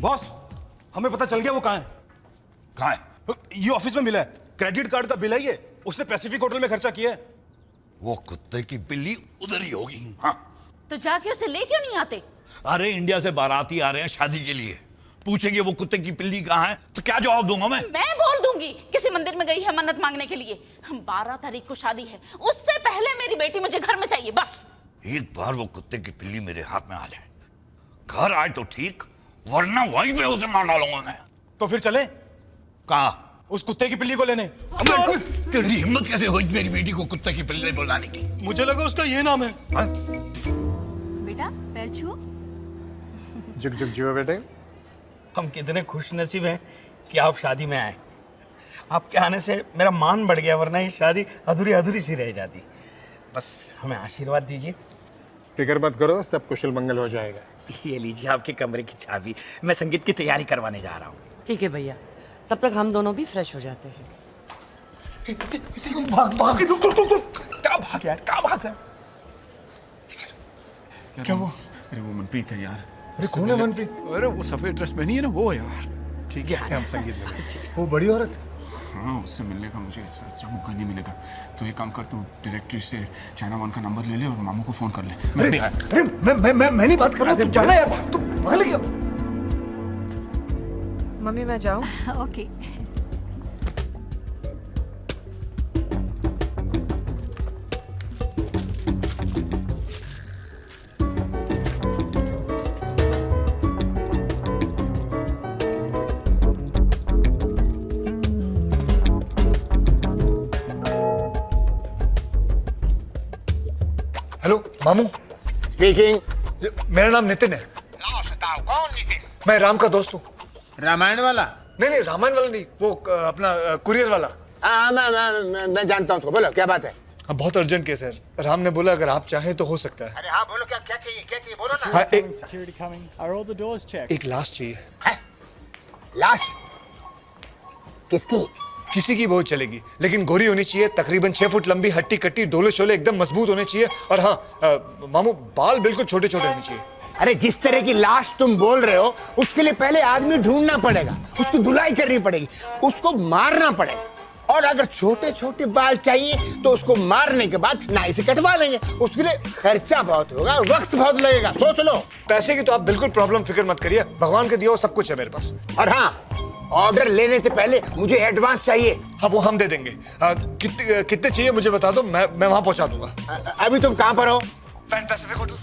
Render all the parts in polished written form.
Boss, हमें पता चल गया वो कहाँ है। कहाँ है? ये ऑफिस में मिला है। क्रेडिट कार्ड का बिल है ये। उसने पैसिफिक होटल में खर्चा किया है। वो कुत्ते की बिल्ली उधर ही होगी। हाँ। तो जाके उसे ले क्यों नहीं आते? अरे इंडिया से बाराती आ रहे हैं शादी के लिए, पूछेंगे वो कुत्ते की पिल्ली कहाँ है तो क्या जवाब दूंगा मैं बोल दूंगी किसी मंदिर में गई है मन्नत मांगने के लिए। 12 तारीख को शादी है, उससे पहले मेरी बेटी मुझे घर में चाहिए बस। एक बार वो कुत्ते की पिल्ली मेरे हाथ में आ जाए, घर आए तो ठीक, वरना वहीं पे उसे मार डालूंगा मैं। तो फिर चले कहाँ? उस कुत्ते की पिल्ली को लेने। तेरी हिम्मत कैसे हुई मेरी बेटी को कुत्ते की पिल्ली बुलाने की? मुझे लगा उसका ये नाम है। बेटा पैर छुओ। जुग जुग जियो बेटे। हम कितने खुश नसीब हैं कि आप शादी में आए। आपके आने से मेरा मान बढ़ गया, वरना ये शादी अधूरी अधूरी सी रह जाती। बस हमें आशीर्वाद दीजिए। फिक्र मत करो, सब कुशल मंगल हो जाएगा। ये लीजिए आपके कमरे की चाबी, मैं संगीत की तैयारी करवाने जा रहा हूँ। ठीक है भैया, तब तक हम दोनों भी फ्रेश हो जाते हैं। भाग भाग, रुक रुक रुक रुक। क्या भाग यार, क्या भाग है? क्या वो? अरे वो मनप्रीत है यार। अरे कौन है मनप्रीत? अरे वो सफेद ड्रेस पहनी है ना, वो यार। ठीक है, हम संगीत में। वो बड़ी औरत। हाँ, उससे मिलने का मुझे इससे अच्छा मौका नहीं मिलेगा। तो एक काम कर, तू डायरेक्टरी से चाइना वन का नंबर ले ले और मामू को फोन कर ले। मैं नहीं बात कर रहा हूँ, जाना यार, तू भाग ले क्या? मम्मी मैं जाऊँ? ओके। हेलो मामू। स्पीकिंग। मेरा नाम नितिन है। कौन नितिन? मैं राम का दोस्त हूँ। रामायण वाला? नहीं, रामायण वाला नहीं, वो अपना कुरियर वाला। हाँ, मैं जानता हूँ उसको। बोलो क्या बात है? हाँ, बहुत अर्जेंट केस है। राम ने बोला अगर आप चाहें तो हो सकता है। अरे हाँ बोलो, क्या क्या चाहिए बोलो ना। हाँ, Security coming. Are all the doors checked? एक लाश चाहिए। लाश? किसकी? किसी की बहुत चलेगी, लेकिन गोरी होनी चाहिए, तकरीबन 6 फुट लंबी, हट्टी कट्टी, डोले शोले एकदम मजबूत होने चाहिए। और हाँ मामू, बाल बिल्कुल छोटे छोटे होने चाहिए। अरे जिस तरह की लाश तुम बोल रहे हो, उसके लिए पहले आदमी ढूंढना पड़ेगा, उसकी धुलाई करनी पड़ेगी, उसको मारना पड़ेगा। और अगर छोटे छोटे बाल चाहिए तो उसको मारने के बाद नाई से कटवा लेंगे। उसके लिए खर्चा बहुत होगा, वक्त बहुत लगेगा, सोच लो। पैसे की तो आप बिल्कुल प्रॉब्लम फिक्र मत करिए, भगवान के दिया हुआ सब कुछ है मेरे पास। और हाँ, ऑर्डर लेने से पहले मुझे एडवांस चाहिए। हाँ, वो हम दे देंगे। कितने चाहिए मुझे बता दो, मैं वहां पहुंचा दूंगा। अभी तुम कहाँ पर हो? Pan Pacific hotel.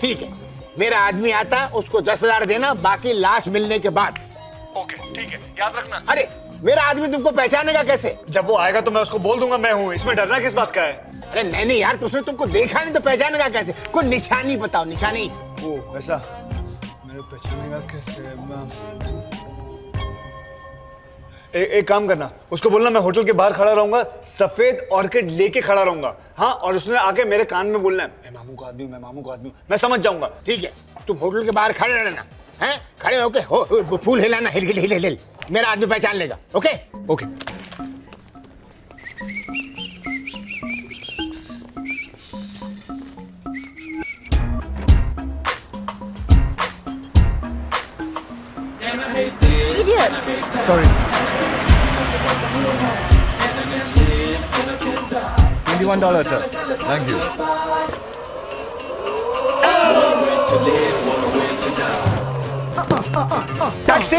ठीक है, मेरा आदमी आता, उसको 10,000 देना, बाकी लाश मिलने के बाद। ओके ठीक है, याद रखना। अरे मेरा आदमी तुमको पहचानेगा कैसे? जब वो आएगा तो मैं उसको बोल दूंगा मैं हूँ, इसमें डरना किस बात का है? अरे नहीं यार, उसने तुमको देखा नहीं तो पहचानेगा कैसे? कोई निशानी बताओ, निशानी। ओ ऐसा, मेरे पहचानेगा कैसे? एक काम करना, उसको बोलना मैं होटल के बाहर खड़ा रहूंगा, सफेद ऑर्किड लेके खड़ा रहूंगा। हाँ, और उसने आके मेरे कान में बोलना है मैं मामू का आदमी हूँ, मैं मामू का आदमी हूँ। मैं समझ जाऊंगा। ठीक है, तुम होटल के बाहर खड़े रहना हैं, खड़े होके हो फूल हिलाना, हिल हिल हिल हिल, मेरा आदमी पहचान लेगा। Okay okay. Sorry. $21, sir. Thank you. Taxi.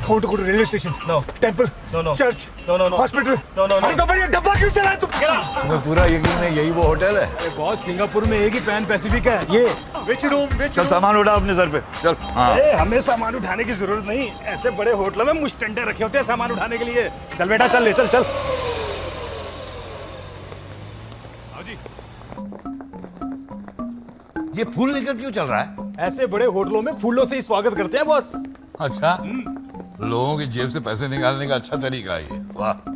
How to go to railway station? No. Temple? No. Church? No. Hospital? No. अरे तो फिर ये डब्बा क्यों चला है तुम? तुम्हें पूरा यकीन है यही वो होटल है? अरे बॉस, सिंगापुर में एक ही पैन पैसिफिक है ये। Which room? चल सामान उठा अपने सर पे, चल। हाँ। अरे हमें सामान उठाने की जरूरत नहीं, ऐसे बड़े होटलों में मुस्टंडे रखे होते हैं सामान उठाने के लिए। चल बेटा, चल ले, चल चल। ये फूल लेकर क्यों चल रहा है? ऐसे बड़े होटलों में फूलों से ही स्वागत करते हैं बॉस। अच्छा, लोगों की जेब से पैसे निकालने का अच्छा तरीका है ये। वाह।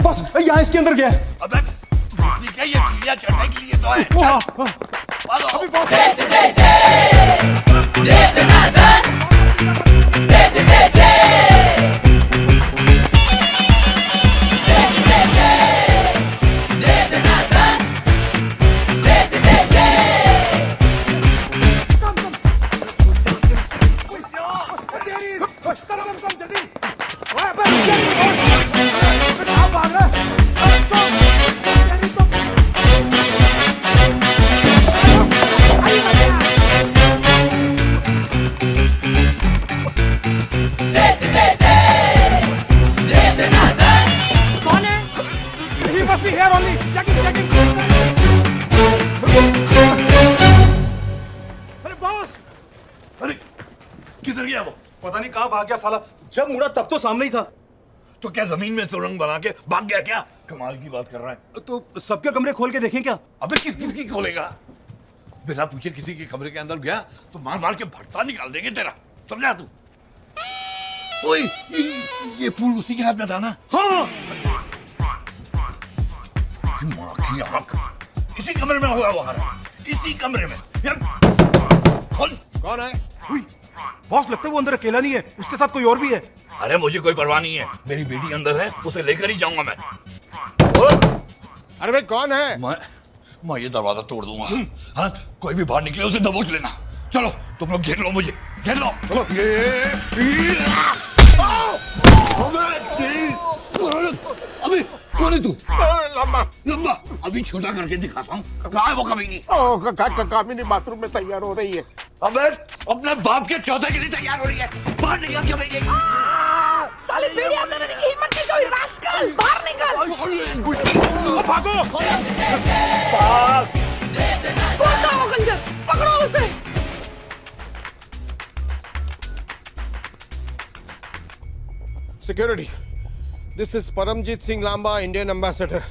बॉस, यहाँ इसके अंदर गया है। अबे, ये क्या ये सीढ़ियां चढ़ने के लिए तो है। चल, भागो। कौन है? He must be here only. Checking, checking. अरे बॉस, अरे किधर गया वो? पता नहीं कहाँ भाग गया साला। जब मुड़ा तब तो सामने ही था। तो क्या जमीन में सुरंग बना के भाग गया क्या? कमाल की बात कर रहा है। तो सबके कमरे खोल के देखें क्या? अबे किसकी खोलेगा? बिना पूछे किसी के कमरे के अंदर गया तो मार मार के भट्टा निकाल देंगे तेरा, समझा तू? ओए, ये फूल उसी के हाथ में था ना? हाँ। माँ की आँख, इसी कमरे में हुआ है, इसी कमरे में। यार, कौन है? बॉस लगता है वो अंदर अकेला नहीं है, उसके साथ कोई और भी है। अरे मुझे कोई परवाह नहीं है, मेरी बेटी अंदर है, उसे लेकर ही जाऊंगा मैं। अरे भाई कौन है? मैं ये दरवाजा तोड़ दूंगा। हाँ, कोई भी बाहर निकले उसे दबोच लेना। चलो तुम लोग घेर लो मुझे, घेर लो। चलो। अभी कौन है तू? लंबा लंबा, अभी छोटा करके दिखाता हूँ। कहाँ है वो कमीनी? कामिनी बाथरूम में तैयार हो रही है। अबे अपने बाप के चौथे के लिए तैयार हो रही है, बाहर निकल कमीनी। साले बेड़ी अंदर रहने की हिम्मत कैसे हुई? रास्कल, बाहर निकल! भागो! कौन था वो खंजर? पकड़ो उसे! Security, this is Paramjit Singh Lamba, Indian ambassador.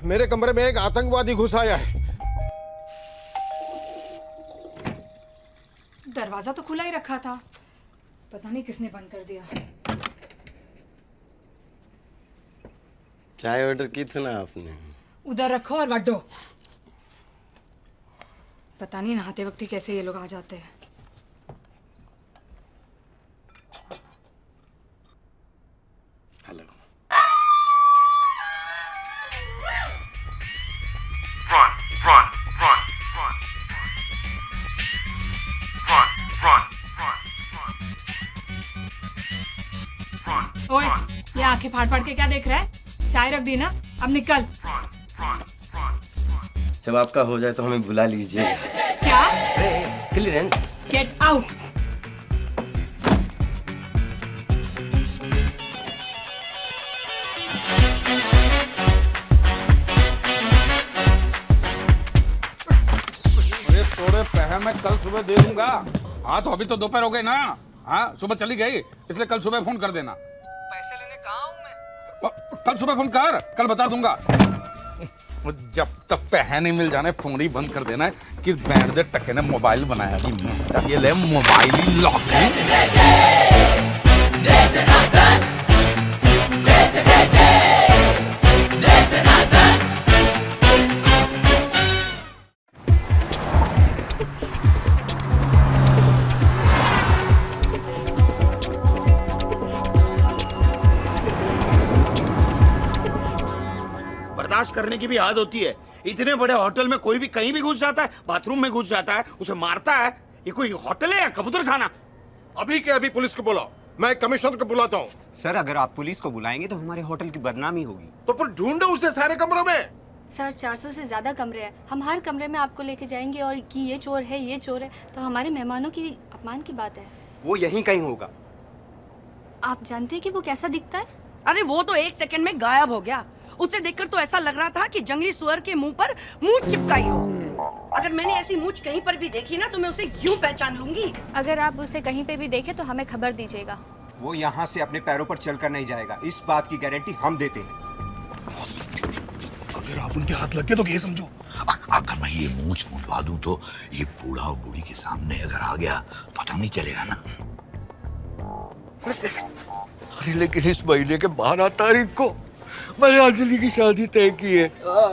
मेरे कमरे में एक आतंकवादी घुस आया है। दरवाजा तो खुला ही रखा था, पता नहीं किसने बंद कर दिया। चाय ऑर्डर की थी ना आपने? उधर रखो और वड्डो। पता नहीं नहाते वक्त ही कैसे ये लोग आ जाते हैं। हेलो। ओए, ये आंखें फाड़ फाड़ के क्या देख रहा है? चाय रख दी ना, अब निकल। जब आपका हो जाए तो हमें बुला लीजिए। क्या? क्लियरेंस। Get out. अरे थोड़े पैसे मैं कल सुबह दे दूंगा। हाँ तो अभी तो दोपहर हो गए ना। हाँ सुबह चली गई, इसलिए कल सुबह फोन कर देना। पैसे लेने कहाँ हूँ मैं? कल सुबह फोन कर, कल बता दूंगा। जब तक पैसे नहीं मिल जाने फोन ही बंद कर देना है कि बैंड दे टके ने मोबाइल बनाया भी। ये ले मोबाइल ही लॉक है। बर्दाश्त करने की भी आदत होती है। इतने बड़े होटल में कोई भी कहीं भी घुस जाता है, बाथरूम में घुस जाता है, उसे मारता है। ये कोई होटल है या कबूतर खाना? अभी के अभी पुलिस को बुलाओ, मैं कमिश्नर को बुलाता हूँ। सर अगर आप पुलिस को बुलाएंगे तो हमारे होटल की बदनामी होगी। तो फिर ढूंढो उसे सारे कमरों में। सर 400 से ज्यादा कमरे हैं, हम हर कमरे में आपको लेके जाएंगे और कि ये चोर है ये चोर है, तो हमारे मेहमानों की अपमान की बात है। वो यहीं कहीं होगा। आप जानते हैं कि वो कैसा दिखता है? अरे वो तो 1 सेकंड में गायब हो गया। उसे देखकर तो ऐसा लग रहा था कि जंगली सुअर के मुंह पर मूंछ चिपकाई हो। अगर मैंने ऐसी मूंछ कहीं पर भी देखी ना तो मैं उसे यूं पहचान लूंगी। अगर आप उसे कहीं पे भी देखें तो हमें खबर दीजिएगा। वो यहाँ से अपने पैरों पर चलकर नहीं जाएगा, इस बात की गारंटी हम देते हैं। अगर आप उनके हाथ लग गए तो ये समझो, अगर मैं ये मूंछ मुंडवा दूं तो ये बूढ़ा और बूढ़ी के सामने अगर आ गया पता नहीं चलेगा ना। अरे लेकिन इस महीने के 12 तारीख को मैंने अंजलि की शादी तय की है।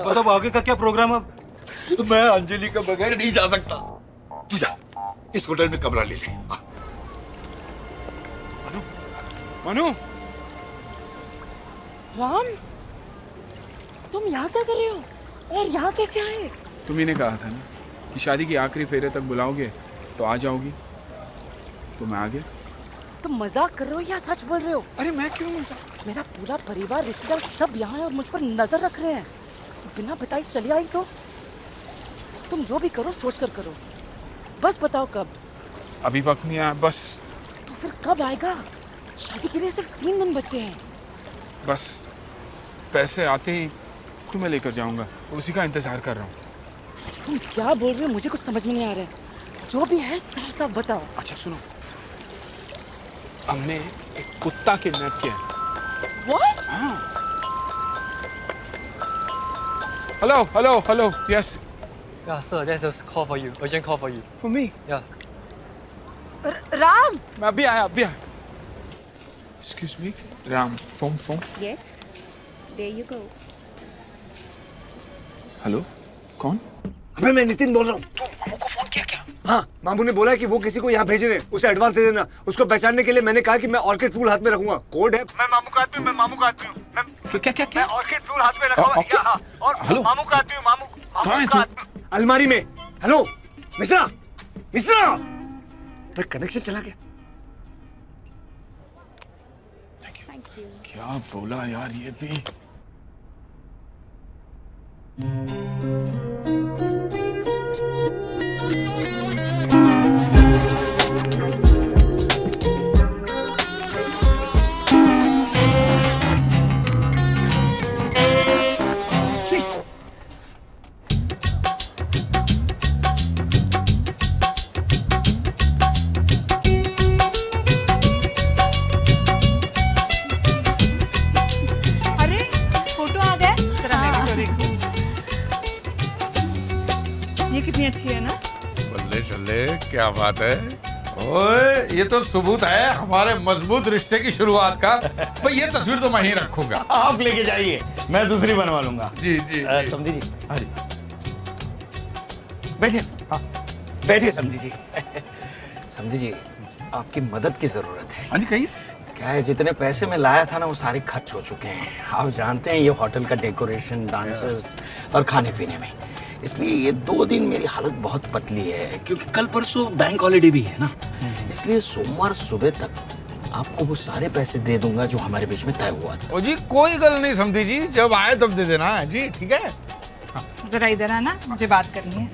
मतलब आगे का क्या प्रोग्राम अब? मैं अंजलि के बगैर नहीं जा सकता। तू जा, इस होटल में कमरा ले ले। मनु, राम, तुम यहाँ क्या कर रहे हो और यहाँ कैसे आए? तुम्ही ने कहा था ना कि शादी की आखिरी फेरे तक बुलाओगे तो आ जाओगी, तो मैं आ गया। तुम मजाक कर रहे हो या सच बोल रहे हो? अरे मैं क्यों मजाक? मेरा पूरा परिवार, रिश्तेदार सब यहाँ है और मुझ पर नजर रख रहे हैं। बिना बताए चली आई तो? तुम जो भी करो सोच कर करो। बस बताओ कब? अभी वक्त नहीं आया, बस तो फिर कब आएगा? शादी के लिए सिर्फ 3 दिन बचे हैं। बस पैसे आते ही तुम्हें लेकर जाऊंगा, उसी का इंतजार कर रहा हूँ। तुम क्या बोल रहे हो? मुझे कुछ समझ में नहीं आ रहा है। जो भी है साफ साफ बताओ। अच्छा सुनो, हमने एक कुत्ता किडनैप किया है। What? हाँ। Hello hello hello, yes. Yeah, sir, there's a call for you. Urgent call for you. For me? Yeah. Ram, मैं अभी आया, अभी आया। Excuse me, Ram, phone. Yes, there you go. Hello, कौन? अबे मैं नितिन बोल रहा हूँ। तू मामू को फोन किया क्या? हाँ, मामू ने बोला है कि वो किसी को यहाँ भेज रहे हैं, उसे एडवांस दे देना। उसको पहचानने के लिए मैंने कहा कि मैं ऑर्किड फूल हाथ में रखूंगा। कोड है, मैं मामू का आदमी हूँ, मैं मामू का आदमी हूँ। क्या मैं ऑर्किड फूल हाथ में रखा हुआ है यहाँ, और हेलो? मामू का आदमी हूँ, मामू कहाँ है का तू? आदमी। अलमारी में। हेलो, मिश्रा, भाई कनेक्शन चला गया। क्या बोला यार ये भी? अरे फोटो आ गए। जरा मैं भी तो देखूं। ये कितनी अच्छी है ना? बल्ले चले, क्या बात है। ओए, ये तो सबूत है हमारे मजबूत रिश्ते की शुरुआत का। भाई ये तस्वीर तो मैं ही रखूंगा। आप लेके जाइए, मैं दूसरी बनवा लूंगा। जी जी, जी। समधी जी, हाँ जी। बैठिए। हाँ, बैठिए समधी जी। समधी जी, आपकी मदद की जरूरत है। हाँ जी, कहिए। क्या है, जितने पैसे मैं लाया था ना वो सारे खर्च हो चुके हैं। आप जानते हैं ये होटल का डेकोरेशन, डांसर्स और खाने पीने में, इसलिए ये 2 दिन मेरी हालत बहुत पतली है, क्योंकि कल परसों बैंक हॉलीडे भी है ना। इसलिए सोमवार सुबह तक आपको वो सारे पैसे दे दूंगा जो हमारे बीच में तय हुआ था। ओ जी, कोई गल नहीं समझी जी, जब आए तब दे देना जी, ठीक है। जरा इधर आना, मुझे बात करनी है।